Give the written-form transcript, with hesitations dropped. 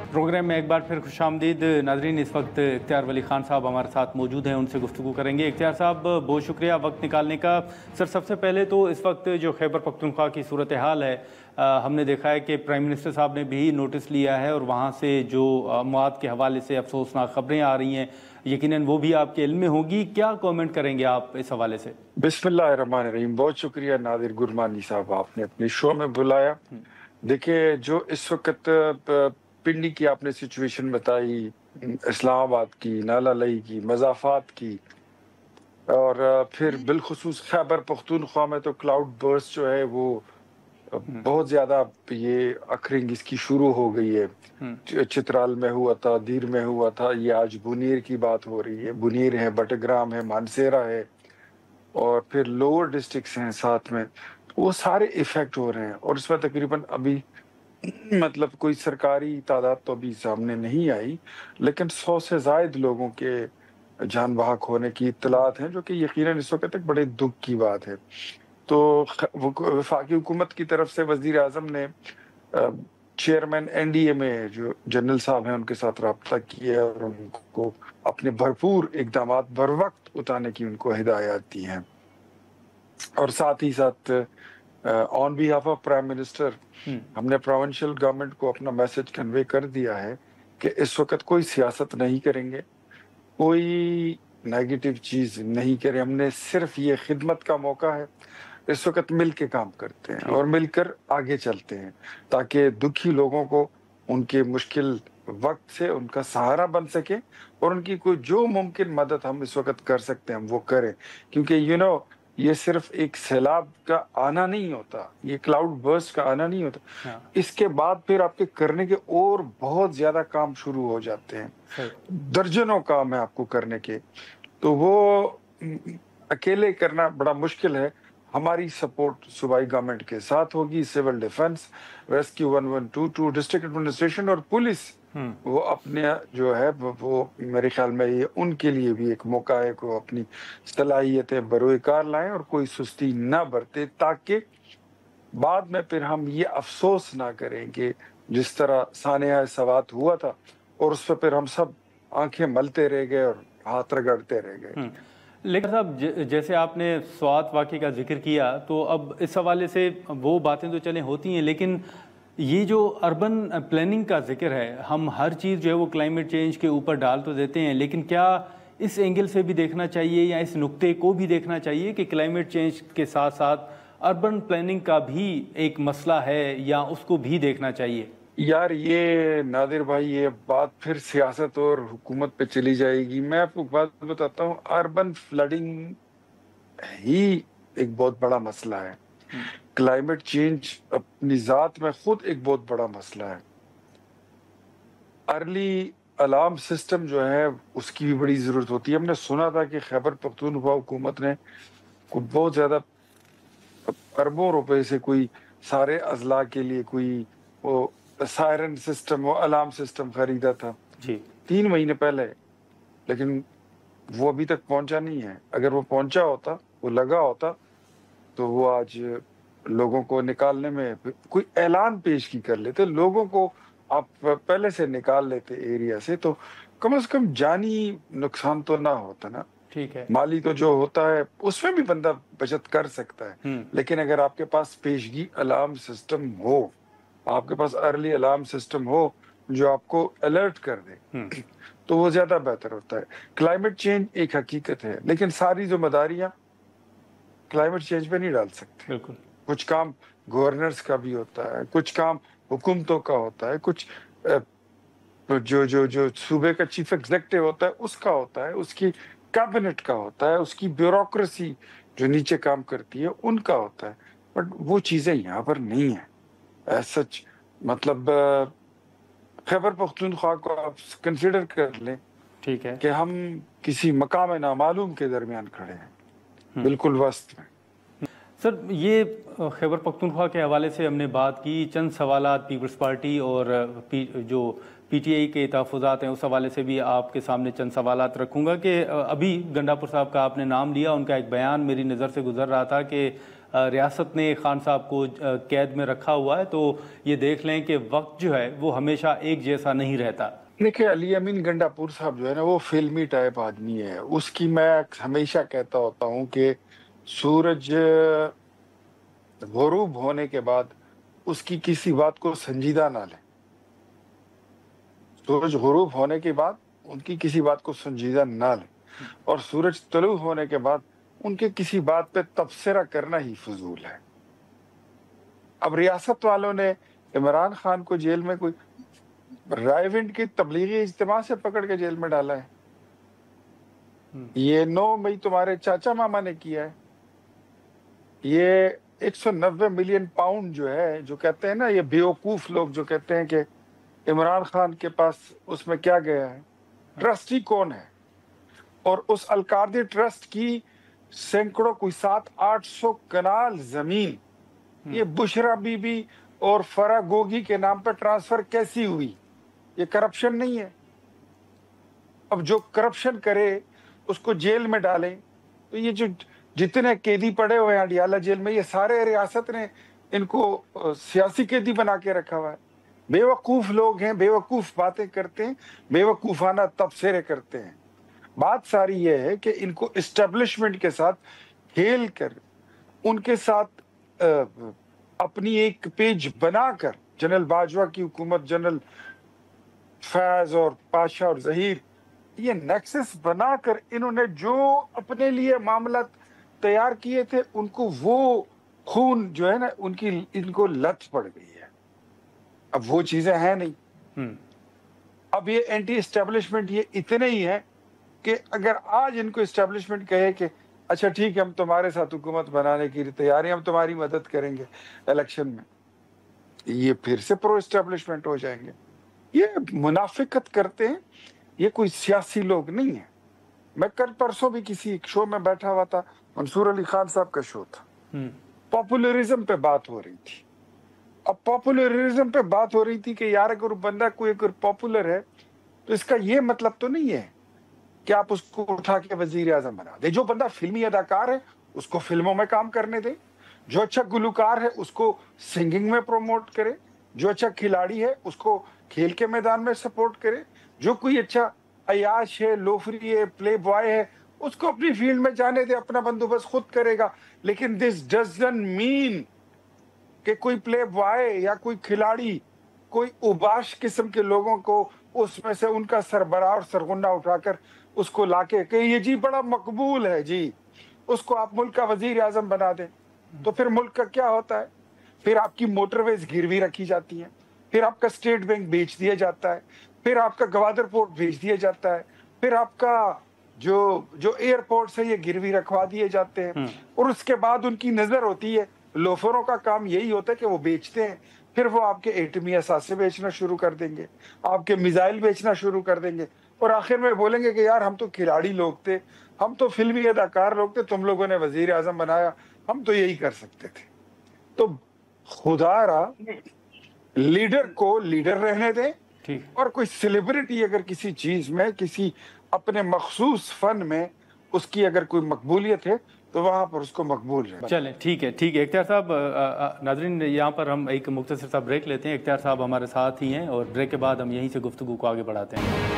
Programme में एक बार फिर खुशामदीद नाज़रीन। इस वक्त इख्तियार वली ख़ान साहब हमारे साथ मौजूद हैं, उनसे गुफ्तगू करेंगे। इख्तियार साहब, बहुत शुक्रिया वक्त निकालने का। सर, सबसे पहले तो इस वक्त जो खैबर पख्तूनख्वा की सूरत हाल है, हमने देखा है कि प्राइम मिनिस्टर साहब ने भी नोटिस लिया है और वहाँ से जो अमवात के हवाले से अफसोसनाक खबरें आ रही हैं, यकीनन वो भी आपके इल्म में होगी। क्या कमेंट करेंगे आप इस हवाले से? बिस्मिल्लाहिर्रहमानिर्रहीम। बहुत शुक्रिया नादिर गुरमानी साहब, आपने अपने शो में बुलाया। देखिए, जो इस वक्त पिंडी की आपने सिचुएशन बताई, इस्लामाबाद की, नाला लई की, मज़ाफ़ात की, और फिर बिलखुसूस खैबर पख्तूनख्वा में तो क्लाउड बर्स्ट जो है वो बहुत ज़्यादा ये अखरिंग इसकी शुरू हो गई है। चित्राल में हुआ था, दीर में हुआ था, ये आज बुनीर की बात हो रही है। बुनीर है, बटग्राम है, मानसेरा है, और फिर लोअर डिस्ट्रिक्ट्स हैं साथ में। वो सारे इफेक्ट हो रहे हैं, और इसमें तकरीबन अभी मतलब कोई सरकारी तादाद तो अभी सामने नहीं आई, लेकिन 100 से ज़ायद लोगों के जान बहक होने की इत्तलात हैं, जो कि यकीनन इस वक्त एक बड़े दुख की बात है। तो वफाकी हुकूमत की तरफ से वज़ीर आज़म ने चेयरमैन एनडीए में जो जनरल साहब हैं उनके साथ रब्ता किया और उनको अपने भरपूर इक़दामात बर वक्त उठाने की उनको हिदायत दी हैं। और साथ ही साथ on behalf of prime minister हमने प्रोविंशियल गवर्नमेंट को अपना मैसेज कन्वे कर दिया है कि इस वक्त कोई सियासत नहीं करेंगे, कोई नेगेटिव चीज़ नहीं करें। हमने सिर्फ ये खिदमत का मौका है, इस वक्त मिल के काम करते हैं और मिलकर आगे चलते हैं, ताकि दुखी लोगों को उनके मुश्किल वक्त से उनका सहारा बन सके, और उनकी कोई जो मुमकिन मदद हम इस वक्त कर सकते हैं हम वो करें। क्योंकि ये सिर्फ एक सैलाब का आना नहीं होता, ये क्लाउड बर्स्ट का आना नहीं होता। इसके बाद फिर आपके करने के और बहुत ज्यादा काम शुरू हो जाते हैं, दर्जनों काम है आपको करने के, तो वो अकेले करना बड़ा मुश्किल है। हमारी सपोर्ट सूबाई गवर्नमेंट के साथ होगी, civil defence, rescue 1122, district administration और पुलिस, वो अपने जो है वो मेरे ख्याल में ये उनके लिए भी एक मौका है को अपनी सलाहियतें बरोकार लाएं और कोई सुस्ती ना बरते, ताकि बाद में फिर हम ये अफसोस ना करें कि जिस तरह सानिया सवात हुआ था और उस पर फिर हम सब आंखें मलते रह गए और हाथ रगड़ते रह गए। लेकिन साहब, जैसे आपने स्वात वाक़े का जिक्र किया, तो अब इस हवाले से वो बातें तो चलें होती हैं, लेकिन ये जो अर्बन प्लानिंग का जिक्र है, हम हर चीज़ जो है वो क्लाइमेट चेंज के ऊपर डाल तो देते हैं, लेकिन क्या इस एंगल से भी देखना चाहिए या इस नुक्ते को भी देखना चाहिए कि क्लाइमेट चेंज के साथ साथ अर्बन प्लानिंग का भी एक मसला है, या उसको भी देखना चाहिए? यार, ये नादिर भाई, ये बात फिर सियासत और हुकूमत पे चली जाएगी। मैं आपको बात बताता हूँ, अर्बन फ्लडिंग ही एक बहुत बड़ा मसला है। क्लाइमेट चेंज अपनी जात में खुद एक बहुत बड़ा मसला है। अर्ली अलार्म सिस्टम जो है उसकी भी बड़ी जरूरत होती है। हमने सुना था कि खैबर पख्तूनख्वा हुकूमत ने बहुत ज्यादा अरबों रुपए से कोई सारे अजला के लिए कोई वो सायरन सिस्टम, वो अलार्म सिस्टम खरीदा था जी 3 महीने पहले, लेकिन वो अभी तक पहुंचा नहीं है। अगर वो पहुंचा होता, वो लगा होता, तो वो आज लोगों को निकालने में कोई ऐलान पेश की कर लेते, लोगों को आप पहले से निकाल लेते एरिया से, तो कम से कम जानी नुकसान तो ना होता ना। ठीक है, माली तो जो होता है उसमें भी बंदा बचत कर सकता है, लेकिन अगर आपके पास पेशगी अलार्म सिस्टम हो, आपके पास अर्ली अलार्म सिस्टम हो जो आपको अलर्ट कर दे, तो वो ज्यादा बेहतर होता है। क्लाइमेट चेंज एक हकीकत है, लेकिन सारी जिम्मेदारियां क्लाइमेट चेंज पे नहीं डाल सकते। बिल्कुल। कुछ काम गवर्नर्स का भी होता है, कुछ काम हुकूमतों का होता है, कुछ जो जो जो सूबे का चीफ एग्जीक्यूटिव होता है उसका होता है, उसकी कैबिनेट का होता है, उसकी ब्यूरोक्रेसी जो नीचे काम करती है उनका होता है। बट वो चीजें यहाँ पर नहीं है सच। मतलब खैबर पख्तूनख्वा को आप कंसिडर कर लें, ठीक है, कि हम किसी मकाम नामालूम के दरमियान खड़े हैं, बिल्कुल वस्त में। सर, ये खैबर पख्तूनख्वा के हवाले से हमने बात की, चंद सवालात पीपल्स पार्टी और जो पीटीआई के तहफ़्फ़ुज़ात हैं उस हवाले से भी आपके सामने चंद सवालात रखूँगा। कि अभी गंडापुर साहब का आपने नाम लिया, उनका एक बयान मेरी नज़र से गुजर रहा था कि ریاست نے خان صاحب کو قید میں رکھا ہوا ہے، تو یہ دیکھ لیں کہ وقت جو ہے وہ ہمیشہ ایک جیسا نہیں رہتا۔ دیکھیں علی امین گنڈا پور صاحب جو ہے نا وہ فلمی ٹائپ آدمی ہے، اس کی میں ہمیشہ کہتا ہوتا ہوں کہ سورج غروب ہونے کے بعد اس کی کسی بات کو سنجیدہ نہ لیں، سورج غروب ہونے کے بعد ان کی کسی بات کو سنجیدہ نہ لیں، اور سورج طلوع ہونے کے بعد ان کے کسی بات پہ تبصرہ کرنا ہی فضول ہے۔ اب ریاست والوں نے عمران خان کو جیل میں کوئی رائیونڈ کی تبلیغی اجتماع سے پکڑ کے جیل میں ڈالا ہے، یہ 9 مئی تمہارے چاچا ماما نے کیا ہے، یہ 190 ملین پاؤنڈ جو ہے، جو کہتے ہیں نا یہ بیوقوف لوگ جو کہتے ہیں کہ عمران خان کے پاس اس میں کیا گیا ہے، ٹرسٹی کون ہے، اور اس الکاردی ٹرسٹ کی سینکڑوں کوئی 700-800 کنال زمین یہ بشرا بی بی اور فرا گوگی کے نام پر ٹرانسفر کیسی ہوئی؟ یہ کرپشن نہیں ہے؟ اب جو کرپشن کرے اس کو جیل میں ڈالیں، تو یہ جو جتنے قیدی پڑے ہوئے ہیں اڈیالہ جیل میں، یہ سارے ریاست نے ان کو سیاسی قیدی بنا کے رکھا ہوا ہے۔ بے وقوف لوگ ہیں، بے وقوف باتیں کرتے ہیں، بے وقوفانہ تبصرے کرتے ہیں۔ بات ساری یہ ہے کہ ان کو اسٹیبلشمنٹ کے ساتھ کھیل کر، ان کے ساتھ اپنی ایک پیج بنا کر، جنرل باجوہ کی حکومت، جنرل فیض اور پاشا اور ظہیر، یہ نیکسس بنا کر انہوں نے جو اپنے لیے معاملات تیار کیے تھے، ان کو وہ خون جو ہے نا ان کو لت پڑ گئی ہے۔ اب وہ چیزیں ہیں نہیں۔ اب یہ اینٹی اسٹیبلشمنٹ یہ اتنے ہی ہیں کہ اگر آج ان کو اسٹیبلشمنٹ کہے کہ اچھا ٹھیک ہے ہم تمہارے ساتھ حکومت بنانے کی تیار ہیں، ہم تمہاری مدد کریں گے الیکشن میں، یہ پھر سے پرو اسٹیبلشمنٹ ہو جائیں گے۔ یہ منافقت کرتے ہیں، یہ کوئی سیاسی لوگ نہیں ہیں۔ میں کل پرسوں بھی کسی ایک شو میں بیٹھا ہوا تھا، منصور علی خان صاحب کا شو تھا، پاپولرزم پہ بات ہو رہی تھی۔ اب پاپولرزم پہ بات ہو رہی تھی کہ یار اگر بندہ کوئی اگر پاپولر ہے تو اس کا یہ مطلب تو نہیں ہے کہ آپ اس کو اٹھا کے وزیر اعظم بنا دیں۔ جو بندہ فلمی اداکار ہے اس کو فلموں میں کام کرنے دیں، جو اچھا گلوکار ہے اس کو سنگنگ میں پروموٹ کرے، جو اچھا کھلاڑی ہے اس کو کھیل کے میدان میں سپورٹ کرے، جو کوئی اچھا عیاش ہے، لوفری ہے، پلے بوائے ہے، اس کو اپنی فیلڈ میں جانے دے، اپنا بندوبست خود کرے گا۔ لیکن دس ڈزنٹ مین کہ کوئی پلے بوائے یا کوئی کھلاڑی کوئی اوباش قسم کے لوگوں کو اس میں سے ان کا سربراہ اور سرغنہ اٹھا کر اس کو لا کے کہ یہ جی بڑا مقبول ہے جی، اس کو آپ ملک کا وزیر اعظم بنا دیں، تو پھر ملک کا کیا ہوتا ہے؟ پھر آپ کی موٹر ویز گروی رکھی جاتی ہیں، پھر آپ کا اسٹیٹ بینک بیچ دیا جاتا ہے، پھر آپ کا گوادر پورٹ بھیج دیا جاتا ہے، پھر آپ کا جو ایئرپورٹ ہے یہ گروی رکھوا دیے جاتے ہیں، اور اس کے بعد ان کی نظر ہوتی ہے، لوفروں کا کام یہی ہوتا ہے کہ وہ بیچتے ہیں، پھر وہ آپ کے ایٹمی اثاثے بیچنا شروع کر دیں گے، آپ کے میزائل بیچنا شروع کر دیں گے، اور آخر میں بولیں گے کہ یار ہم تو کھلاڑی لوگ تھے، ہم تو فلمی اداکار لوگ تھے، تم لوگوں نے وزیر اعظم بنایا، ہم تو یہی کر سکتے تھے۔ تو خدا را لیڈر کو لیڈر رہنے دیں، اور کوئی سیلیبریٹی اگر کسی چیز میں، کسی اپنے مخصوص فن میں اس کی اگر کوئی مقبولیت ہے تو وہاں پر اس کو مقبول ہے۔ چلیں ٹھیک ہے اختیار صاحب، ناظرین یہاں پر ہم ایک مختصر سا بریک لیتے ہیں، اختیار صاحب ہمارے ساتھ ہی ہیں، اور بریک کے بعد ہم یہیں سے گفتگو کو آگے بڑھاتے ہیں۔